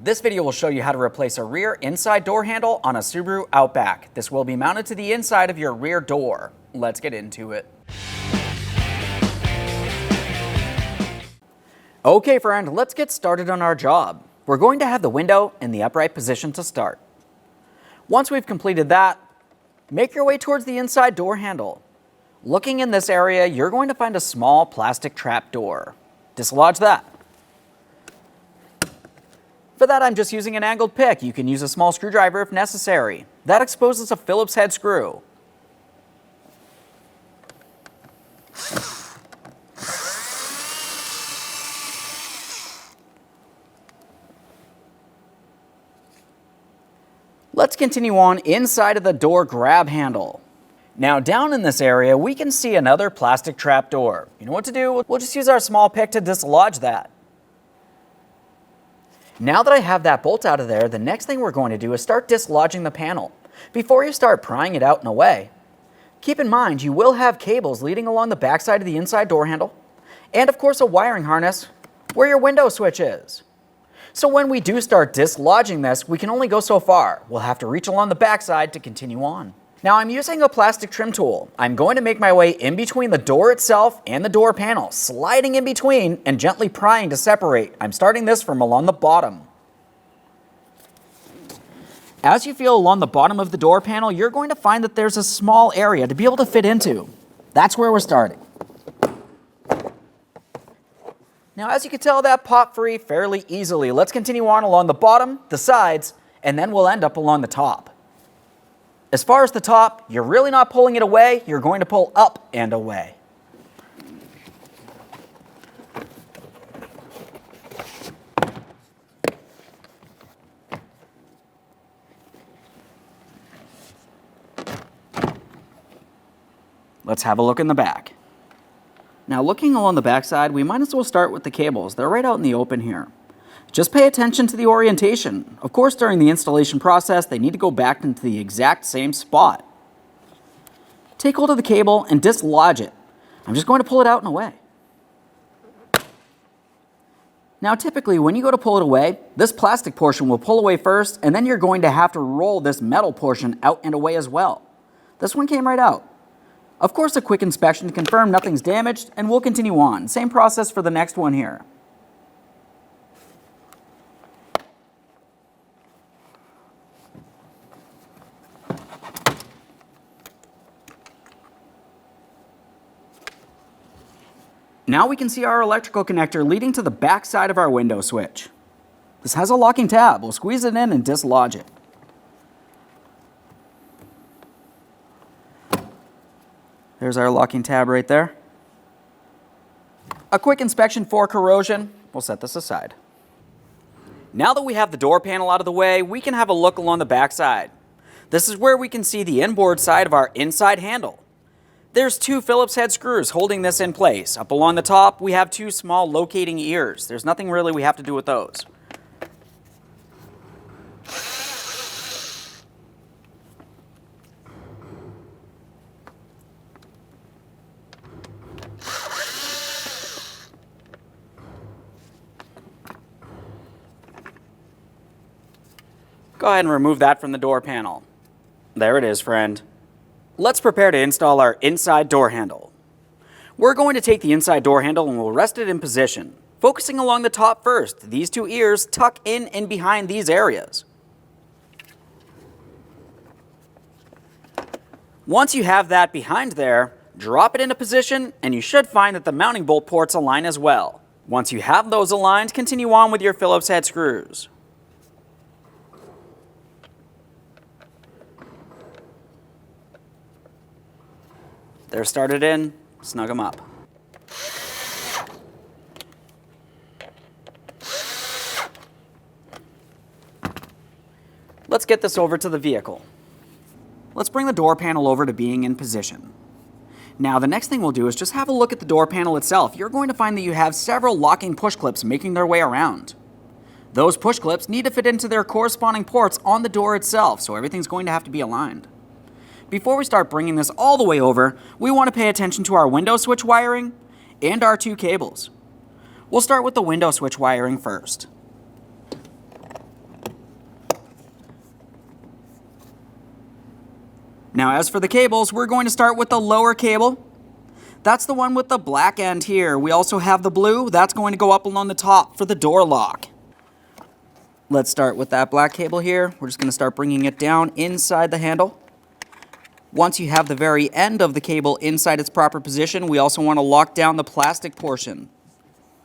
This video will show you how to replace a rear inside door handle on a Subaru Outback. This will be mounted to the inside of your rear door. Let's get into it. Okay friend, let's get started on our job. We're going to have the window in the upright position to start. Once we've completed that, make your way towards the inside door handle. Looking in this area, you're going to find a small plastic trap door. Dislodge that. For that, I'm just using an angled pick. You can use a small screwdriver if necessary. That exposes a Phillips head screw. Let's continue on inside of the door grab handle. Now down in this area, we can see another plastic trap door. You know what to do? We'll just use our small pick to dislodge that. Now that I have that bolt out of there, the next thing we're going to do is start dislodging the panel. Before you start prying it out and away, keep in mind you will have cables leading along the backside of the inside door handle, and of course a wiring harness where your window switch is. So when we do start dislodging this, we can only go so far. We'll have to reach along the backside to continue on. Now I'm using a plastic trim tool. I'm going to make my way in between the door itself and the door panel, sliding in between and gently prying to separate. I'm starting this from along the bottom. As you feel along the bottom of the door panel, you're going to find that there's a small area to be able to fit into. That's where we're starting. Now as you can tell, that popped free fairly easily. Let's continue on along the bottom, the sides, and then we'll end up along the top. As far as the top, you're really not pulling it away, you're going to pull up and away. Let's have a look in the back. Now looking along the back side, we might as well start with the cables. They're right out in the open here. Just pay attention to the orientation. Of course, during the installation process, they need to go back into the exact same spot. Take hold of the cable and dislodge it. I'm just going to pull it out and away. Now typically when you go to pull it away, this plastic portion will pull away first, and then you're going to have to roll this metal portion out and away as well. This one came right out. Of course, a quick inspection to confirm nothing's damaged, and we'll continue on. Same process for the next one here. Now we can see our electrical connector leading to the back side of our window switch. This has a locking tab. We'll squeeze it in and dislodge it. There's our locking tab right there. A quick inspection for corrosion. We'll set this aside. Now that we have the door panel out of the way, we can have a look along the back side. This is where we can see the inboard side of our inside handle. There's two Phillips head screws holding this in place. Up along the top, we have two small locating ears. There's nothing really we have to do with those. Go ahead and remove that from the door panel. There it is, friend. Let's prepare to install our inside door handle. We're going to take the inside door handle and we'll rest it in position, focusing along the top first. These two ears tuck in and behind these areas. Once you have that behind there, drop it into position and you should find that the mounting bolt ports align as well. Once you have those aligned, continue on with your Phillips head screws. They're started in, snug them up. Let's get this over to the vehicle. Let's bring the door panel over to being in position. Now the next thing we'll do is just have a look at the door panel itself. You're going to find that you have several locking push clips making their way around. Those push clips need to fit into their corresponding ports on the door itself, so everything's going to have to be aligned. Before we start bringing this all the way over, we want to pay attention to our window switch wiring and our two cables. We'll start with the window switch wiring first. Now as for the cables, we're going to start with the lower cable. That's the one with the black end here. We also have the blue. That's going to go up along the top for the door lock. Let's start with that black cable here. We're just going to start bringing it down inside the handle. Once you have the very end of the cable inside its proper position, we also want to lock down the plastic portion.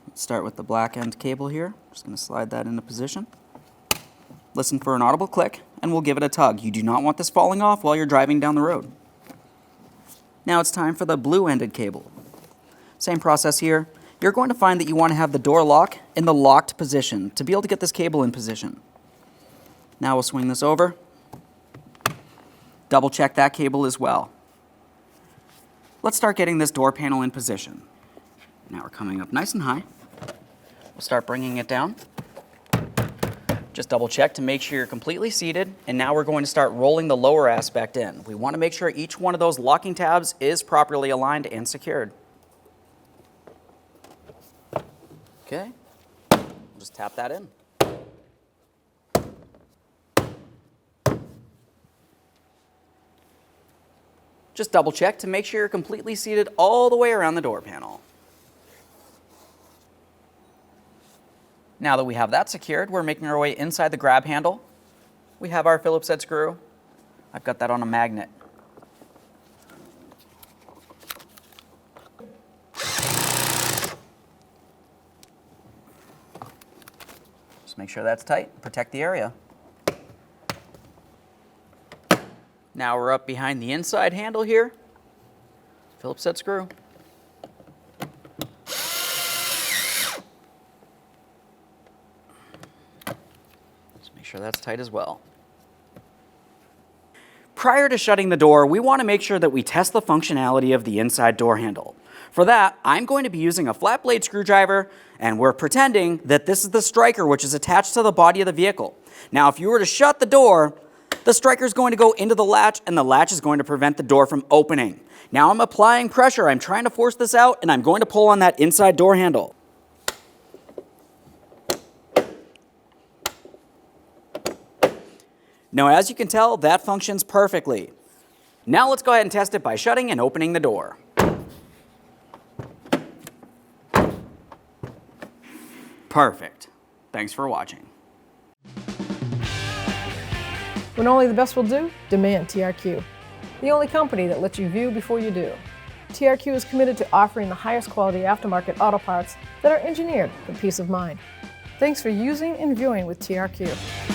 Let's start with the black end cable here. Just going to slide that into position. Listen for an audible click, and we'll give it a tug. You do not want this falling off while you're driving down the road. Now it's time for the blue-ended cable. Same process here. You're going to find that you want to have the door lock in the locked position to be able to get this cable in position. Now we'll swing this over. Double check that cable as well. Let's start getting this door panel in position. Now we're coming up nice and high. We'll start bringing it down. Just double check to make sure you're completely seated, and now we're going to start rolling the lower aspect in. We want to make sure each one of those locking tabs is properly aligned and secured. Okay, we'll just tap that in. Just double check to make sure you're completely seated all the way around the door panel. Now that we have that secured, we're making our way inside the grab handle. We have our Phillips head screw. I've got that on a magnet. Just make sure that's tight, protect the area. Now we're up behind the inside handle here. Phillips head screw. Make sure that's tight as well. Prior to shutting the door, we want to make sure that we test the functionality of the inside door handle. For that, I'm going to be using a flat blade screwdriver, and we're pretending that this is the striker which is attached to the body of the vehicle. Now, if you were to shut the door, the striker is going to go into the latch, and the latch is going to prevent the door from opening. Now I'm applying pressure. I'm trying to force this out, and I'm going to pull on that inside door handle. Now, as you can tell, that functions perfectly. Now let's go ahead and test it by shutting and opening the door. Perfect. Thanks for watching. When only the best will do, demand TRQ. The only company that lets you view before you do. TRQ is committed to offering the highest quality aftermarket auto parts that are engineered for peace of mind. Thanks for using and viewing with TRQ.